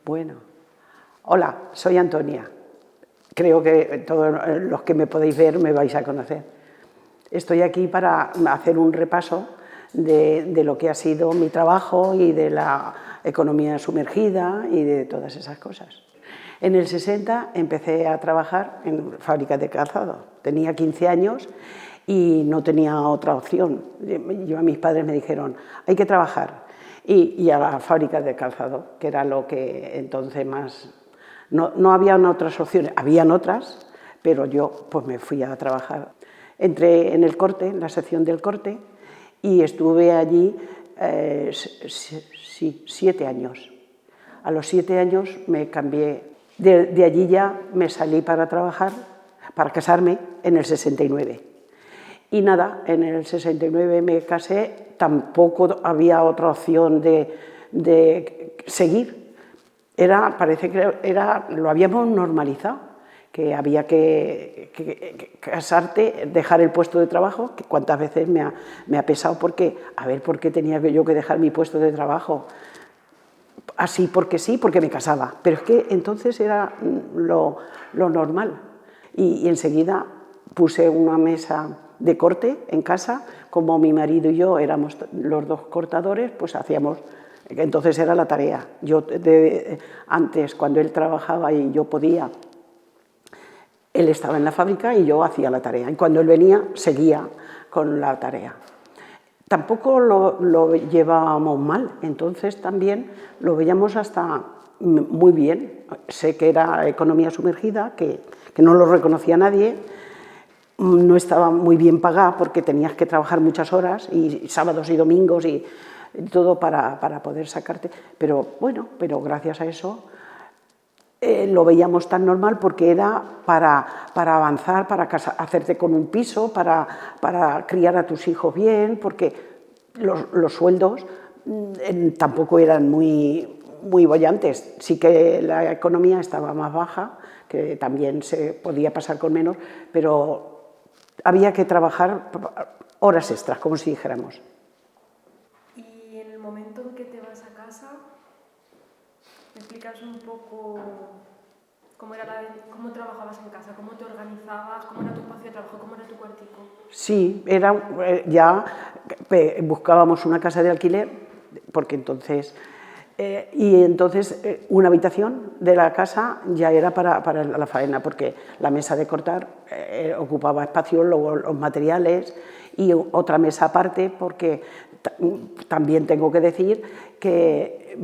Bueno, hola, soy Antonia. Creo que todos los que me podéis ver me vais a conocer. Estoy aquí para hacer un repaso de lo que ha sido mi trabajo y de la economía sumergida y de todas esas cosas. En el 60 empecé a trabajar en fábricas de calzado. Tenía 15 años y no tenía otra opción. A mis padres me dijeron, hay que trabajar. Y a las fábricas de calzado, que era lo que entonces más... No habían otras opciones, habían otras, pero yo pues me fui a trabajar. Entré en el corte, en la sección del corte, y estuve allí 7 años. A los 7 años me cambié. De allí ya me salí para trabajar, para casarme en el 69. Y nada, en el 69 me casé, tampoco había otra opción de seguir. Parece que lo habíamos normalizado, que había que casarte, dejar el puesto de trabajo, que cuántas veces me ha pesado, porque, a ver, ¿por qué tenía yo que dejar mi puesto de trabajo? Así porque sí, porque me casaba, pero es que entonces era lo normal. Y enseguida puse una mesa de corte en casa, como mi marido y yo éramos los dos cortadores, pues hacíamos, entonces era la tarea. Yo antes, cuando él trabajaba y yo podía, él estaba en la fábrica y yo hacía la tarea, y cuando él venía seguía con la tarea. Tampoco lo llevábamos mal, entonces también lo veíamos hasta muy bien. Sé que era economía sumergida, que no lo reconocía nadie, no estaba muy bien pagada porque tenías que trabajar muchas horas y sábados y domingos y todo para poder sacarte, pero bueno, pero gracias a eso lo veíamos tan normal porque era para avanzar, para hacerte con un piso, para criar a tus hijos bien, porque los sueldos tampoco eran muy bollantes. Sí que la economía estaba más baja, que también se podía pasar con menos, pero había que trabajar horas extras, como si dijéramos. Y en el momento en que te vas a casa, ¿me explicas un poco cómo trabajabas en casa, cómo te organizabas, cómo era tu espacio de trabajo, cómo era tu cuartico? Sí, ya buscábamos una casa de alquiler, porque entonces... y entonces una habitación de la casa ya era para la faena, porque la mesa de cortar ocupaba espacio, luego los materiales y otra mesa aparte, porque también tengo que decir que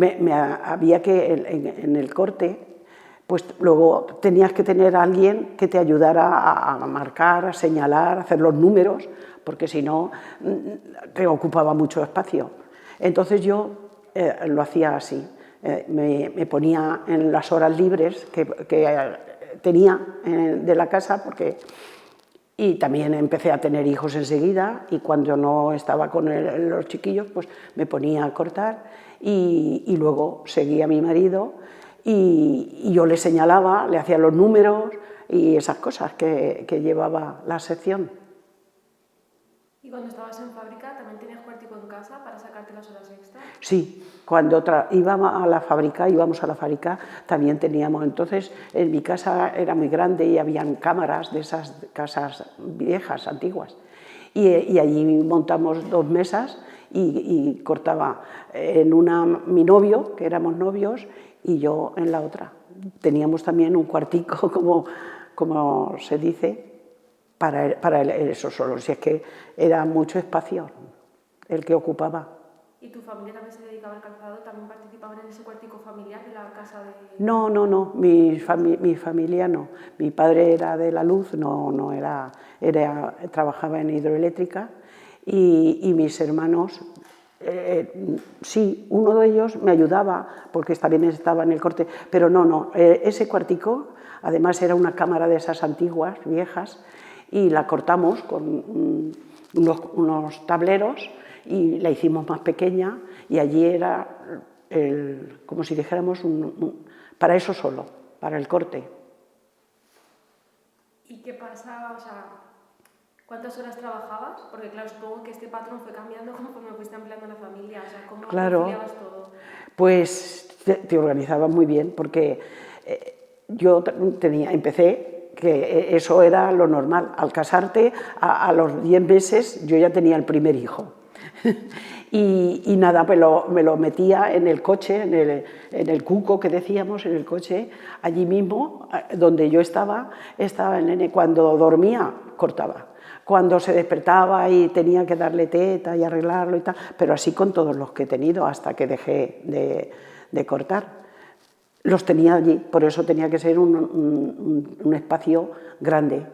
había que en el corte, pues luego tenías que tener a alguien que te ayudara a marcar, a señalar, a hacer los números, porque si no te ocupaba mucho espacio. Entonces yo lo hacía así, me ponía en las horas libres que tenía de la casa, y también empecé a tener hijos enseguida, y cuando no estaba con los chiquillos, pues me ponía a cortar y luego seguía a mi marido y yo le señalaba, le hacía los números y esas cosas que llevaba la sección. ¿Y cuando estabas en fábrica también tenías cuartico en casa para sacarte las horas extras? Sí, cuando íbamos a la fábrica, también teníamos, entonces en mi casa era muy grande y habían cámaras de esas casas viejas, antiguas, y allí montamos 2 mesas y cortaba en una mi novio, que éramos novios, y yo en la otra. Teníamos también un cuartico, como se dice, para eso solo, si es que era mucho espacio el que ocupaba. ¿Y tu familia también se dedicaba al calzado? ¿También participaban en ese cuartico familiar de la casa de...? No, mi familia no. Mi padre era de la luz, trabajaba en hidroeléctrica, y mis hermanos, sí, uno de ellos me ayudaba porque también estaba en el corte, pero ese cuartico además era una cámara de esas antiguas, viejas, y la cortamos con unos tableros y la hicimos más pequeña, y allí era como si dijéramos para eso solo, para el corte. ¿Y qué pasaba? O sea, ¿cuántas horas trabajabas? Porque claro, supongo que este patrón fue cambiando conforme fuiste ampliando la familia. O sea, ¿cómo conciliabas todo? Pues te organizabas muy bien, porque yo empecé, que eso era lo normal. Al casarte, a los 10 meses, yo ya tenía el primer hijo. Y nada, me lo metía en el coche, en el cuco que decíamos, en el coche, allí mismo, donde yo estaba el nene. Cuando dormía, cortaba. Cuando se despertaba y tenía que darle teta y arreglarlo y tal, pero así con todos los que he tenido, hasta que dejé de cortar. Los tenía allí, por eso tenía que ser un espacio grande.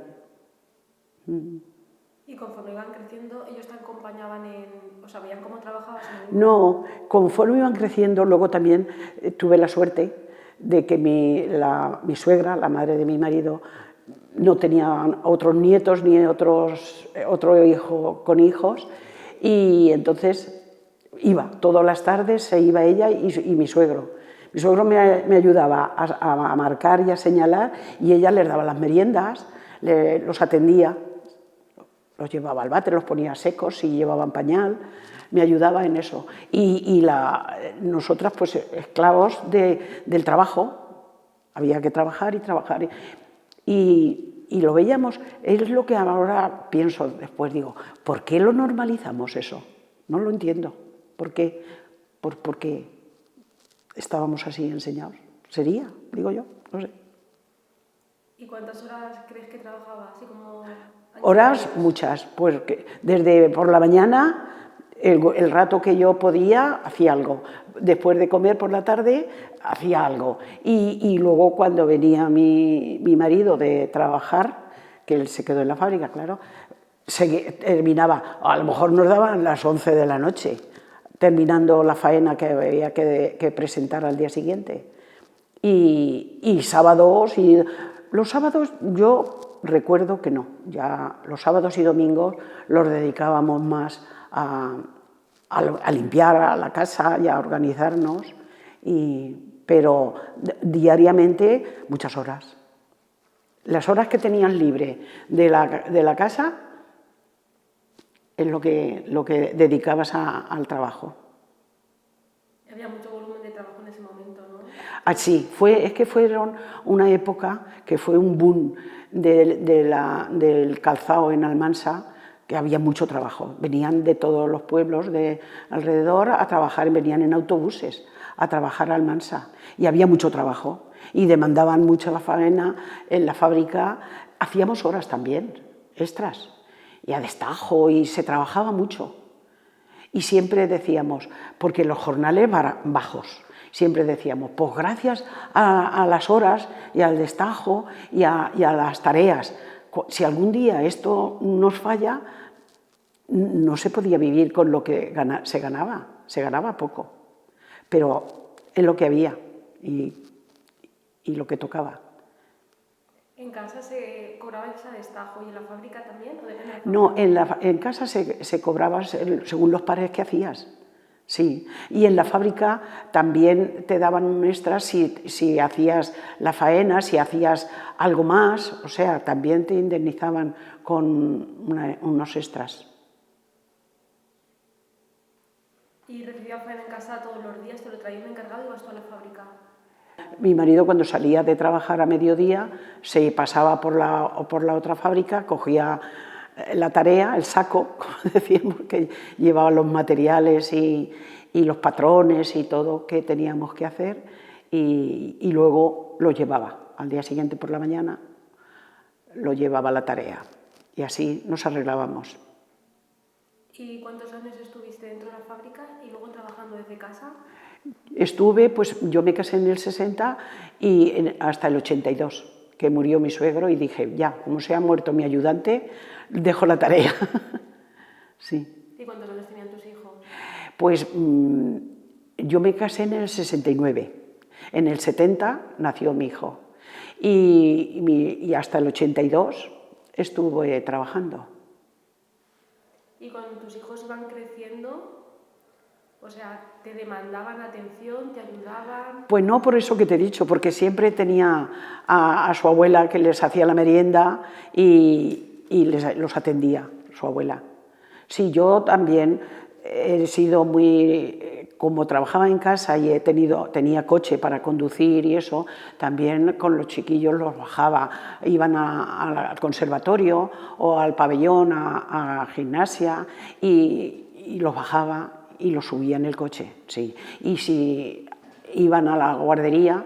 Y conforme iban creciendo, ellos te acompañaban o sea, veían cómo trabajabas en el... No, conforme iban creciendo, luego también tuve la suerte de que mi suegra, la madre de mi marido, no tenía otros nietos ni otro hijo con hijos, y entonces iba, todas las tardes se iba ella y mi suegro. Mi suegro me ayudaba a marcar y a señalar, y ella les daba las meriendas, los atendía, los llevaba al váter, los ponía secos si llevaban pañal, me ayudaba en eso. Y nosotras, pues, esclavos del trabajo, había que trabajar y trabajar. Y lo veíamos, es lo que ahora pienso después, digo, ¿por qué lo normalizamos eso? No lo entiendo. ¿Por qué? Porque estábamos así enseñados. Sería, digo yo, no sé. ¿Y cuántas horas crees que trabajaba? Así como... Horas muchas, pues desde por la mañana, el rato que yo podía, hacía algo. Después de comer por la tarde, hacía algo. Y luego cuando venía mi marido de trabajar, que él se quedó en la fábrica, claro, terminaba, a lo mejor nos daban las 11 de la noche, terminando la faena que había que presentar al día siguiente. Y sábados, y los sábados yo recuerdo que no, ya los sábados y domingos los dedicábamos más a limpiar a la casa y a organizarnos, pero diariamente muchas horas. Las horas que tenías libre de la casa es lo que dedicabas al trabajo. Había mucho volumen de trabajo en ese momento, ¿no? Sí, es que fueron una época que fue un boom del calzado en Almansa, que había mucho trabajo. Venían de todos los pueblos de alrededor a trabajar, venían en autobuses a trabajar a Almansa, y había mucho trabajo, y demandaban mucha faena en la fábrica. Hacíamos horas también, extras, y a destajo, y se trabajaba mucho. Y siempre decíamos, porque los jornales bajos, siempre decíamos, pues gracias a las horas y al destajo y a las tareas, si algún día esto nos falla, no se podía vivir con lo que se ganaba poco, pero es lo que había y lo que tocaba. ¿En casa se cobraba ese destajo y en la fábrica también? ¿O depende de la No, en casa se cobraba según los pares que hacías. Sí, y en la fábrica también te daban un extra si hacías la faena, si hacías algo más, o sea, también te indemnizaban con unos extras. ¿Y recibías faena en casa todos los días? ¿Te lo traía un encargado y ibas tú a la fábrica? Mi marido, cuando salía de trabajar a mediodía, se pasaba por la otra fábrica, cogía la tarea, el saco, como decíamos, que llevaba los materiales y los patrones y todo que teníamos que hacer, y luego lo llevaba. Al día siguiente por la mañana lo llevaba a la tarea, y así nos arreglábamos. ¿Y cuántos años estuviste dentro de la fábrica y luego trabajando desde casa? Estuve, pues yo me casé en el 60 y hasta el 82, que murió mi suegro, y dije, ya, como se ha muerto mi ayudante, dejo la tarea. Sí. ¿Y cuántos años tenían tus hijos? Pues yo me casé en el 69, en el 70 nació mi hijo, y hasta el 82 estuve trabajando. ¿Y cuando tus hijos iban creciendo, o sea, te demandaban atención, te ayudaban? Pues no por eso que te he dicho, porque siempre tenía a su abuela que les hacía la merienda y los atendía, su abuela. Sí, yo también he sido muy como trabajaba en casa y tenía coche para conducir y eso, también con los chiquillos los bajaba, iban al conservatorio o al pabellón, a gimnasia, y los bajaba y los subía en el coche, sí. Y si iban a la guardería,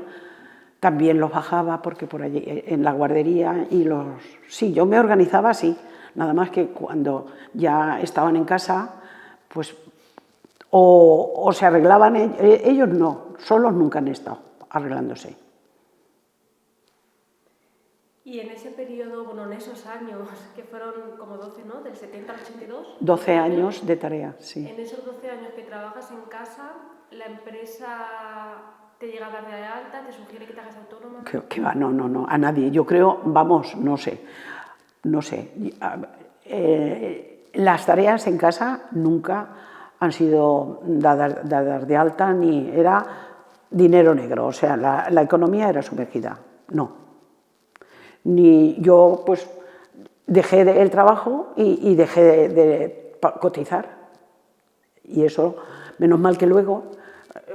también los bajaba, porque por allí, en la guardería, sí, yo me organizaba así, nada más que cuando ya estaban en casa, pues o se arreglaban, ellos no, solos nunca han estado arreglándose. Y en ese periodo, bueno, en esos años, que fueron como 12, ¿no? Del 70 al 82. 12 años de tarea, sí. En esos 12 años que trabajas en casa, ¿la empresa te llega a dar de alta, te sugiere que te hagas autónoma? Que va, no, a nadie. Yo creo, vamos, no sé. Las tareas en casa nunca han sido dadas de alta, ni era dinero negro, o sea, la economía era sumergida, no. Ni yo, pues, dejé el trabajo y dejé de cotizar. Y eso, menos mal que luego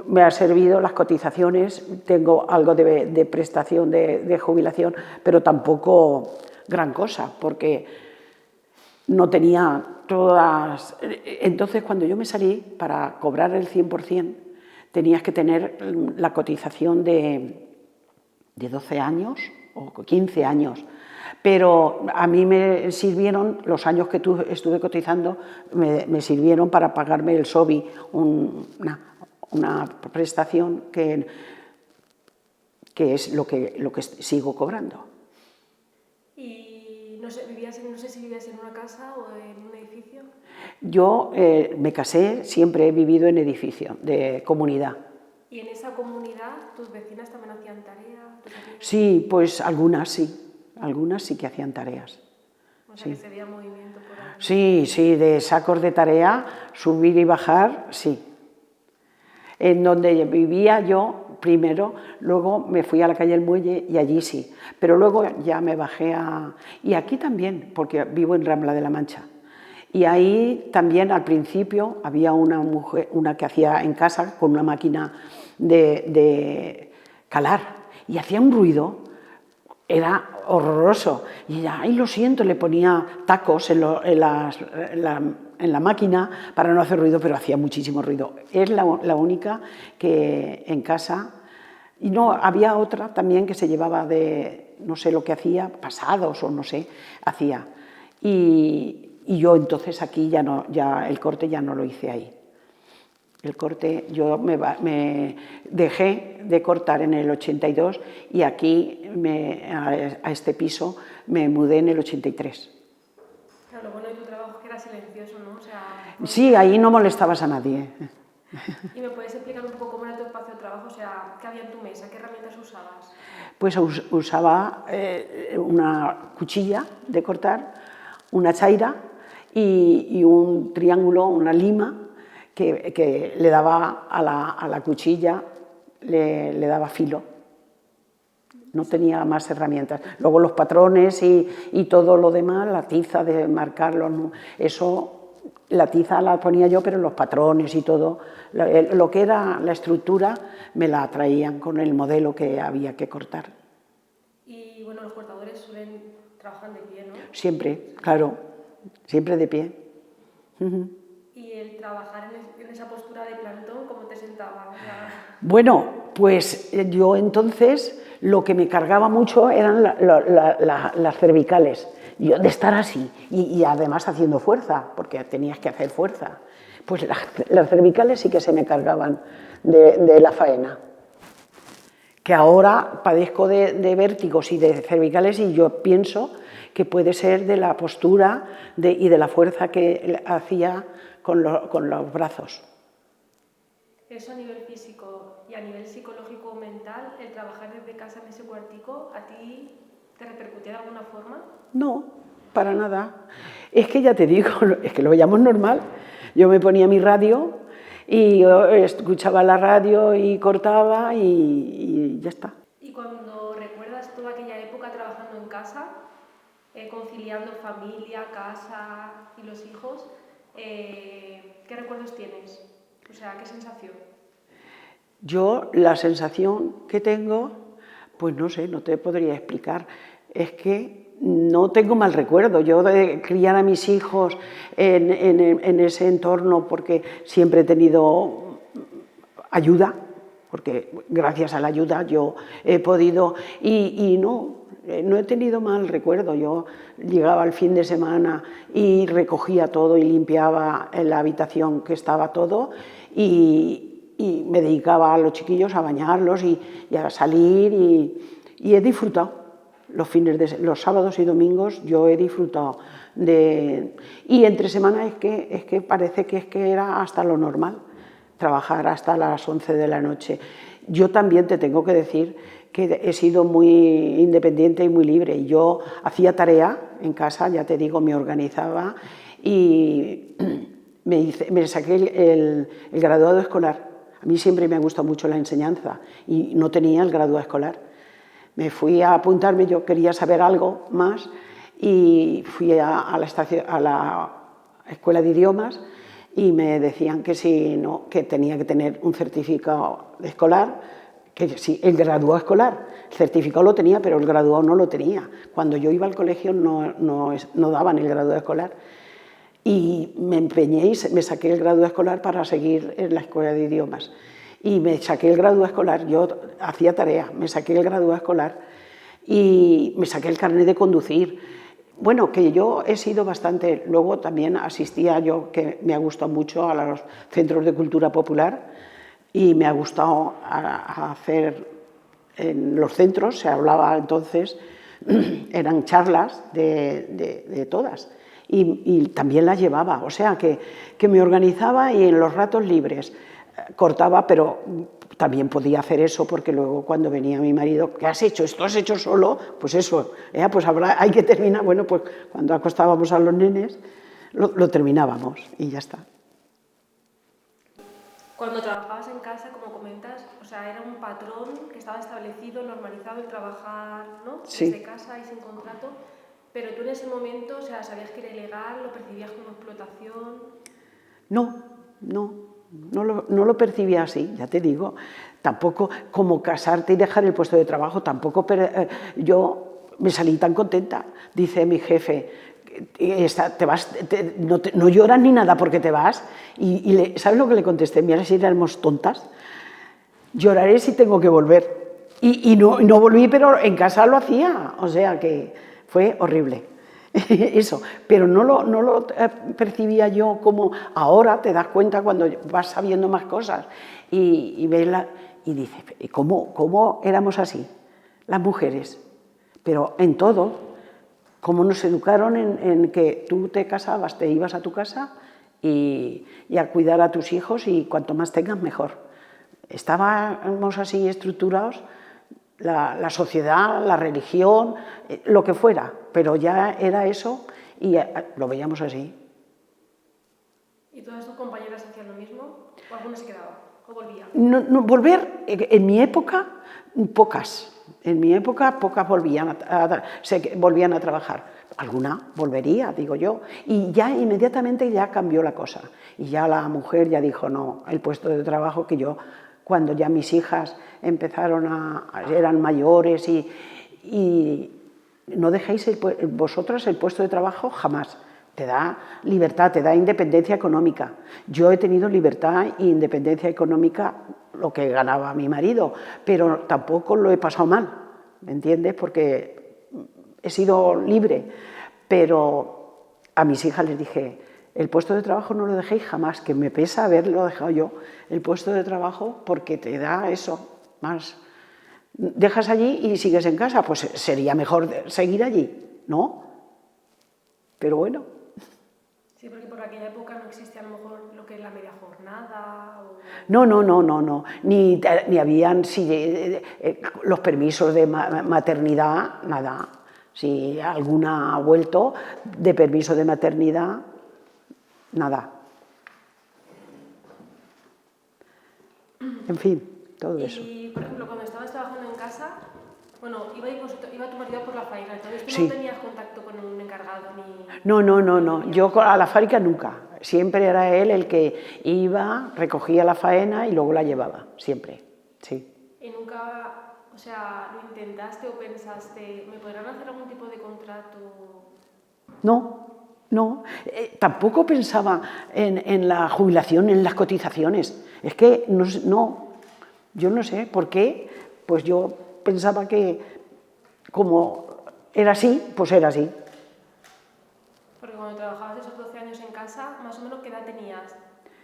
me ha servido las cotizaciones, tengo algo de prestación de jubilación, pero tampoco gran cosa, porque no tenía todas. Entonces, cuando yo me salí, para cobrar el 100%, tenías que tener la cotización de 12 años o 15 años. Pero a mí me sirvieron, los años que estuve cotizando, me sirvieron para pagarme el SOBI, una prestación que es lo que sigo cobrando. ¿Y no sé si vivías en una casa o en un edificio? Yo me casé, siempre he vivido en edificio, de comunidad. ¿Y en esa comunidad tus vecinas también hacían tareas? Sí, pues algunas sí que hacían tareas. O sea, que se veía movimiento por ahí. Sí, de sacos de tarea, subir y bajar, sí. En donde vivía yo primero, luego me fui a la calle El Muelle y allí sí. Pero luego ya me bajé y aquí también, porque vivo en Rambla de la Mancha. Y ahí también al principio había una mujer, una que hacía en casa con una máquina de calar y hacía un ruido, era horroroso. Y ella, ay, lo siento, le ponía tacos en la máquina para no hacer ruido, pero hacía muchísimo ruido. Es la única que en casa. Y no, había otra también que se llevaba no sé lo que hacía, pasados o no sé, hacía. Y yo entonces aquí ya el corte ya no lo hice ahí. El corte, yo me dejé de cortar en el 82 y aquí, a este piso, me mudé en el 83. Claro, lo bueno de tu trabajo es que era silencioso, ¿no? O sea, sí, ahí no molestabas a nadie. ¿Y me puedes explicar un poco cómo era tu espacio de trabajo? O sea, ¿qué había en tu mesa? ¿Qué herramientas usabas? Pues usaba una cuchilla de cortar, una chaira y un triángulo, una lima, que le daba a la cuchilla, le daba filo. No tenía más herramientas. Luego los patrones y todo lo demás, la tiza de marcarlos, eso, la tiza la ponía yo, pero los patrones y todo, lo que era la estructura, me la traían con el modelo que había que cortar. Y bueno, los cortadores trabajan de pie, ¿no? Siempre, claro, siempre de pie. ¿Y el trabajar en esa postura de plantón, cómo te sentaba? Bueno, pues yo entonces lo que me cargaba mucho eran las cervicales, yo de estar así y además haciendo fuerza, porque tenías que hacer fuerza. Pues las cervicales sí que se me cargaban de la faena. Que ahora padezco de vértigos y de cervicales y yo pienso que puede ser de la postura y de la fuerza que hacía con los brazos. Eso a nivel físico y a nivel psicológico o mental, el trabajar desde casa en ese cuartico, ¿a ti te repercutía de alguna forma? No, para nada. Es que ya te digo, es que lo veíamos normal. Yo me ponía mi radio y escuchaba la radio y cortaba y ya está. Y cuando recuerdas toda aquella época trabajando en casa, conciliando familia, casa y los hijos, ¿qué recuerdos tienes? O sea, ¿qué sensación? Yo la sensación que tengo, pues no sé, no te podría explicar, es que no tengo mal recuerdo. Yo de criar a mis hijos en ese entorno, porque siempre he tenido ayuda, porque gracias a la ayuda yo he podido, y no he tenido mal recuerdo. Yo llegaba al fin de semana y recogía todo y limpiaba en la habitación que estaba todo, y me dedicaba a los chiquillos a bañarlos y a salir, y he disfrutado. Los sábados y domingos yo he disfrutado y entre semana es que parece que era hasta lo normal trabajar hasta las 11 de la noche. Yo también te tengo que decir que he sido muy independiente y muy libre. Yo hacía tarea en casa, ya te digo, me organizaba y me saqué el graduado escolar. A mí siempre me ha gustado mucho la enseñanza y no tenía el graduado escolar. Me fui a apuntarme, yo quería saber algo más y fui a la escuela de idiomas y me decían que que tenía que tener un certificado escolar, que sí, el graduado escolar. El certificado lo tenía, pero el graduado no lo tenía. Cuando yo iba al colegio no daban el graduado escolar. Y me empeñé y me saqué el graduado escolar para seguir en la escuela de idiomas. Y me saqué el graduado escolar, yo hacía tarea, me saqué el graduado escolar y me saqué el carnet de conducir. Bueno, que yo he sido bastante, luego también asistía yo, que me ha gustado mucho, a los centros de cultura popular y me ha gustado hacer en los centros, se hablaba entonces, eran charlas de todas y también las llevaba, o sea que me organizaba y en los ratos libres cortaba, pero también podía hacer eso porque luego cuando venía mi marido, ¿qué has hecho? ¿Esto has hecho solo? Pues eso, pues hay que terminar. Bueno, pues cuando acostábamos a los nenes lo terminábamos y ya está. Cuando trabajabas en casa, como comentas, o sea, era un patrón que estaba establecido, normalizado el trabajar, ¿no? Sí. Desde casa y sin contrato, pero tú en ese momento, o sea, sabías que era ilegal, lo percibías como explotación. No lo percibía así, ya te digo. Tampoco como casarte y dejar el puesto de trabajo, tampoco yo me salí tan contenta. Dice mi jefe, te vas, no lloras ni nada porque te vas. ¿Sabes lo que le contesté? Mira, si éramos tontas, lloraré si tengo que volver. Y no volví, pero en casa lo hacía, o sea que fue horrible. Eso, pero no lo percibía yo como ahora te das cuenta cuando vas sabiendo más cosas y ves y dices, ¿cómo éramos así las mujeres? Pero en todo, cómo nos educaron en que tú te casabas, te ibas a tu casa y a cuidar a tus hijos y cuanto más tengas mejor. Estábamos así estructurados. La sociedad, la religión, lo que fuera, pero ya era eso y lo veíamos así. ¿Y todas tus compañeras hacían lo mismo? ¿O alguna se quedaba? ¿O volvía? Volver, en mi época, pocas. En mi época, pocas volvían a trabajar. Alguna volvería, digo yo. Y ya inmediatamente ya cambió la cosa. Y ya la mujer ya dijo, no, el puesto de trabajo que yo... Cuando ya mis hijas eran mayores y no dejéis vosotras el puesto de trabajo jamás. Te da libertad, te da independencia económica. Yo he tenido libertad e independencia económica, lo que ganaba mi marido, pero tampoco lo he pasado mal, ¿me entiendes? Porque he sido libre, pero a mis hijas les dije, el puesto de trabajo no lo dejéis jamás, que me pesa haberlo dejado yo, el puesto de trabajo, porque te da eso, más. Dejas allí y sigues en casa, pues sería mejor seguir allí, ¿no? Pero bueno. Sí, porque por aquella época no existía a lo mejor lo que es la media jornada. No. Ni habían los permisos de maternidad, nada. Si alguna ha vuelto de permiso de maternidad, nada. En fin, todo eso. Y, por ejemplo, cuando estabas trabajando en casa, bueno, iba tu marido por la faena, entonces tú Sí. no tenías contacto con un encargado ni... No. Yo a la fábrica nunca. Siempre era él el que iba, recogía la faena y luego la llevaba, siempre. sí. ¿Y nunca, o sea, lo intentaste o pensaste, me podrán hacer algún tipo de contrato? No, no. Tampoco pensaba en la jubilación, en las cotizaciones. Es que no, yo no sé por qué, pues yo pensaba que como era así, pues era así. Porque cuando trabajabas esos 12 años en casa, más o menos, ¿qué edad tenías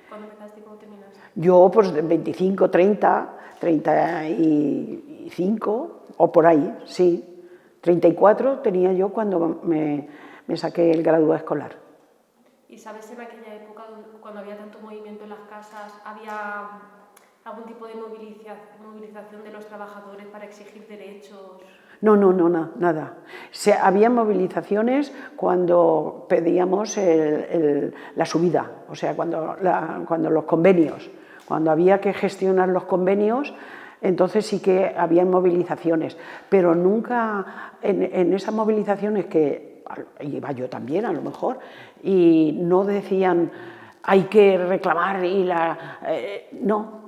cuando empezaste y cómo terminaste? Yo pues de 25, 30, 35 o por ahí, sí. 34 tenía yo cuando me saqué el grado escolar. ¿Y sabes en aquella época, cuando había tanto movimiento en las casas, había algún tipo de movilización de los trabajadores para exigir derechos? No, nada. Había movilizaciones cuando pedíamos la subida, o sea, cuando los convenios, cuando había que gestionar los convenios, entonces sí que había movilizaciones, pero nunca en esas movilizaciones que iba yo también a lo mejor, y no decían hay que reclamar no.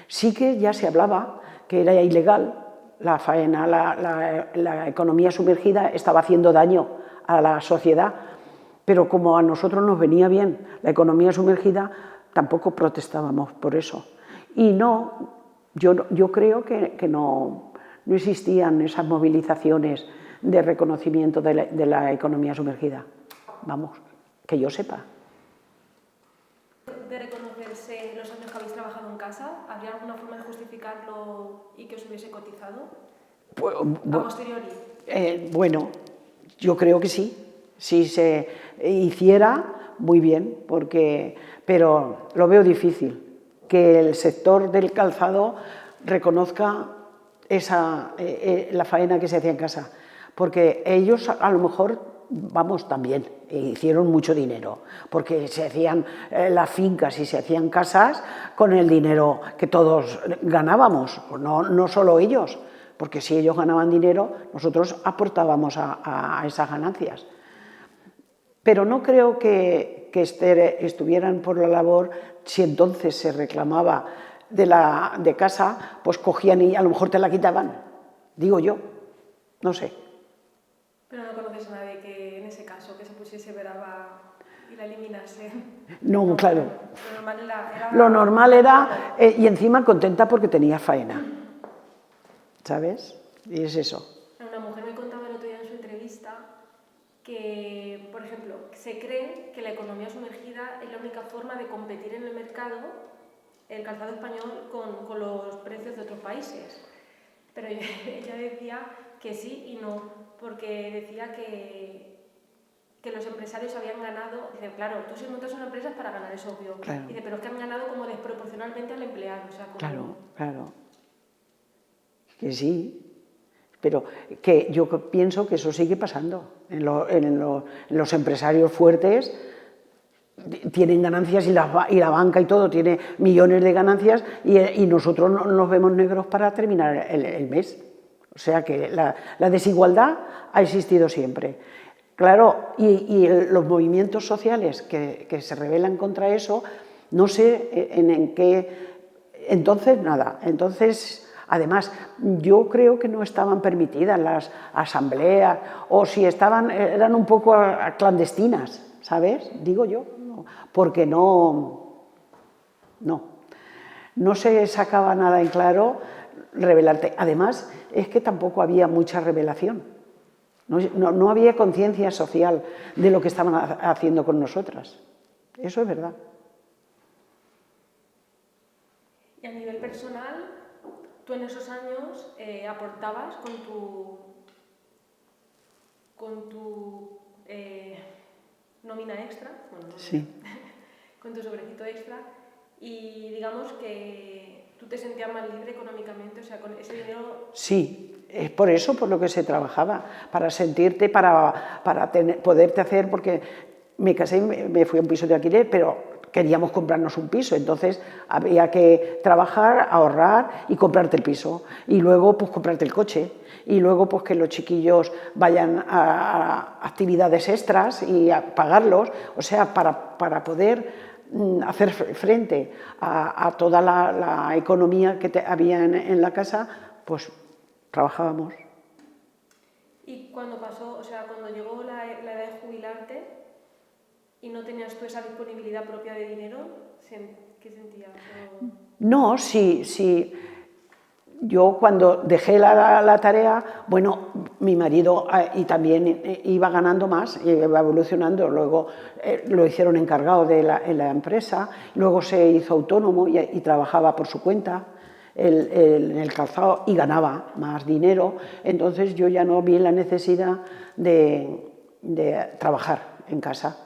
Sí que ya se hablaba que era ilegal la faena, la economía sumergida estaba haciendo daño a la sociedad, pero como a nosotros nos venía bien la economía sumergida, tampoco protestábamos por eso. Y no, yo creo que no existían esas movilizaciones de reconocimiento de la economía sumergida, vamos, que yo sepa. De reconocerse los años que habéis trabajado en casa, ¿habría alguna forma de justificarlo y que os hubiese cotizado? Pues, ¿A posteriori? Bueno, yo creo que sí. Si se hiciera, muy bien, pero lo veo difícil que el sector del calzado reconozca la faena que se hacía en casa, porque ellos a lo mejor, vamos, también hicieron mucho dinero, porque se hacían las fincas y se hacían casas con el dinero que todos ganábamos, no solo ellos, porque si ellos ganaban dinero, nosotros aportábamos a esas ganancias. Pero no creo que estuvieran por la labor, si entonces se reclamaba de casa, pues cogían y a lo mejor te la quitaban, digo yo, no sé. Pero no conoces a nadie que en ese caso, que se pusiese brava y la eliminase. No, claro. Lo normal era y encima contenta porque tenía faena, ¿sabes? Y es eso. Una mujer me contaba el otro día en su entrevista que, por ejemplo, se cree que la economía sumergida es la única forma de competir en el mercado, el calzado español, con los precios de otros países. Pero ella decía que sí y no, porque decía que los empresarios habían ganado. Dice, claro, tú si montas una empresa es para ganar, es obvio. Claro. Dice, pero es que han ganado como desproporcionalmente al empleado. O sea, como... Claro. Que sí. Pero que yo pienso que eso sigue pasando. En los empresarios fuertes tienen ganancias y la banca y todo tiene millones de ganancias y nosotros nos vemos negros para terminar el mes. O sea que la desigualdad ha existido siempre. Claro, y los movimientos sociales que se rebelan contra eso, no sé en qué... Entonces, nada, además, yo creo que no estaban permitidas las asambleas, o si estaban, eran un poco clandestinas, ¿sabes? Digo yo, porque no se sacaba nada en claro rebelarte. Además, es que tampoco había mucha rebelación, no había conciencia social de lo que estaban haciendo con nosotras, eso es verdad. Y a nivel personal, tú en esos años aportabas con tu nómina extra, sí. Con tu sobrecito extra, y digamos que tú te sentías más libre económicamente, o sea, con ese dinero... Sí, es por eso por lo que se trabajaba, para sentirte, para poderte hacer, porque me casé y me fui a un piso de alquiler, pero queríamos comprarnos un piso, entonces había que trabajar, ahorrar y comprarte el piso, y luego pues comprarte el coche, y luego pues que los chiquillos vayan a actividades extras y a pagarlos, o sea, para poder hacer frente a toda la economía que había en la casa, pues trabajábamos. Y cuando pasó, o sea, cuando llegó la edad de jubilarte y no tenías tú esa disponibilidad propia de dinero, ¿qué sentías? No, sí. Yo cuando dejé la tarea, bueno, mi marido y también iba ganando más, iba evolucionando, luego lo hicieron encargado en la empresa, luego se hizo autónomo y trabajaba por su cuenta en el calzado y ganaba más dinero, entonces yo ya no vi la necesidad de trabajar en casa.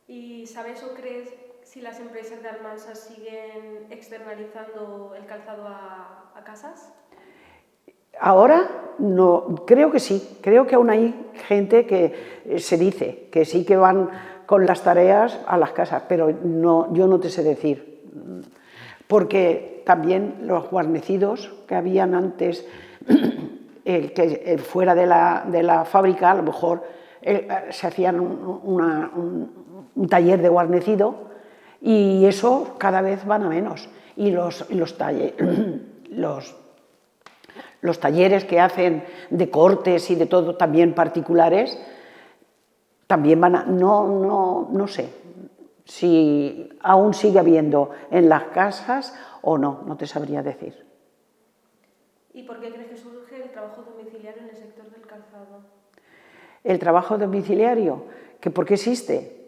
¿Y sabes o crees si las empresas de Almansa siguen externalizando el calzado a casas? Ahora no, creo que sí, creo que aún hay gente que se dice que sí que van con las tareas a las casas, pero no, yo no te sé decir, porque también los guarnecidos que habían antes, fuera de la fábrica, a lo mejor se hacían un taller de guarnecido y eso cada vez van a menos. Y los talleres que hacen de cortes y de todo, también particulares, también van a... No sé si aún sigue habiendo en las casas o no te sabría decir. ¿Y por qué crees que surge el trabajo domiciliario en el sector del calzado? El trabajo domiciliario, ¿por qué existe?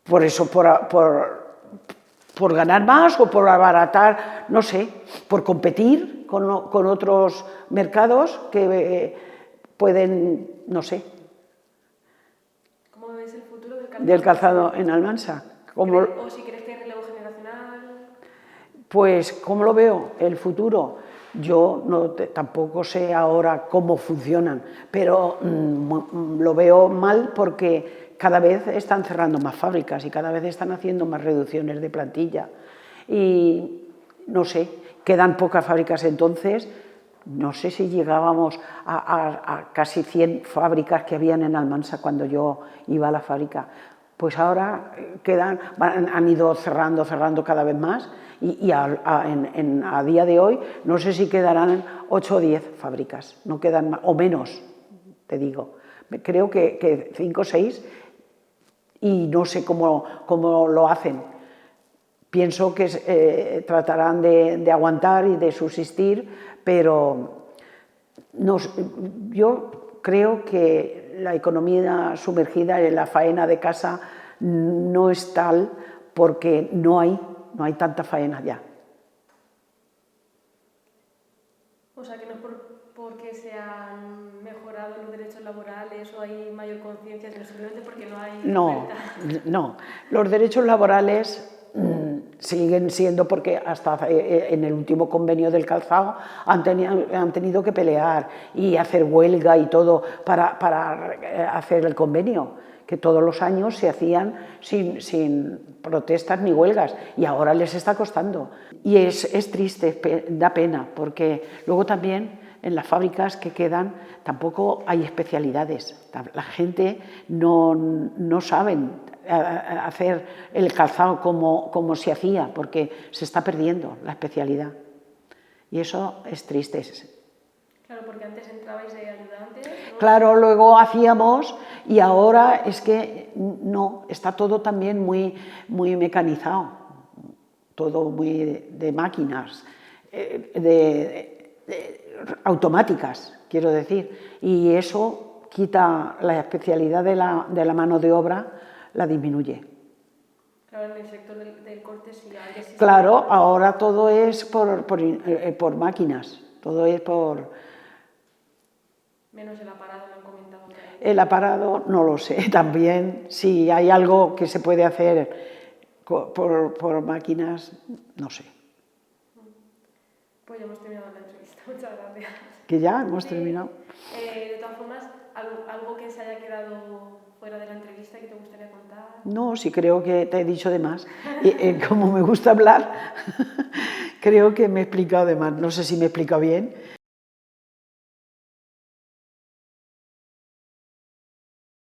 Por eso, por ganar más o por abaratar, no sé, por competir con otros mercados que pueden, no sé. ¿Cómo ves el futuro del Del calzado en Almansa? ¿O si crees que hay relevo generacional? Pues, ¿cómo lo veo? El futuro. Yo tampoco sé ahora cómo funcionan, pero lo veo mal porque cada vez están cerrando más fábricas y cada vez están haciendo más reducciones de plantilla. Y no sé, quedan pocas fábricas entonces, no sé si llegábamos a casi 100 fábricas que habían en Almansa cuando yo iba a la fábrica. Pues ahora han ido cerrando cada vez más y a día de hoy no sé si quedarán 8 o 10 fábricas, no quedan más, o menos, te digo. Creo que 5 o 6 y no sé cómo lo hacen. Pienso que tratarán de aguantar y de subsistir, pero yo creo que la economía sumergida en la faena de casa no es tal porque no hay tanta faena ya. O sea, que no es porque se han mejorado los derechos laborales o hay mayor conciencia, sino simplemente porque no hay oferta. No. Los derechos laborales siguen siendo porque hasta en el último convenio del calzado han tenido que pelear y hacer huelga y todo para hacer el convenio, que todos los años se hacían sin protestas ni huelgas y ahora les está costando. Y es triste, da pena, porque luego también en las fábricas que quedan tampoco hay especialidades. La gente no saben hacer el calzado como se hacía, porque se está perdiendo la especialidad. Y eso es triste. Claro, porque antes entrabais de ayudantes, ¿no? Claro, luego hacíamos y ahora es que no, está todo también muy mecanizado, todo muy de máquinas, automáticas, quiero decir, y eso quita la especialidad de la mano de obra, la disminuye. Claro, en el sector del corte sí hay. Claro, ahora todo es por máquinas, todo es por... Menos el aparado, me han comentado. El aparado no lo sé, también si hay algo que se puede hacer por máquinas, no sé. Pues ya hemos terminado la entrevista, muchas gracias. ¿Que ya hemos terminado? De todas formas, ¿algo que se haya quedado fuera de la entrevista que te gustaría contar? No, sí creo que te he dicho de más. Como me gusta hablar, creo que me he explicado de más. No sé si me he explicado bien,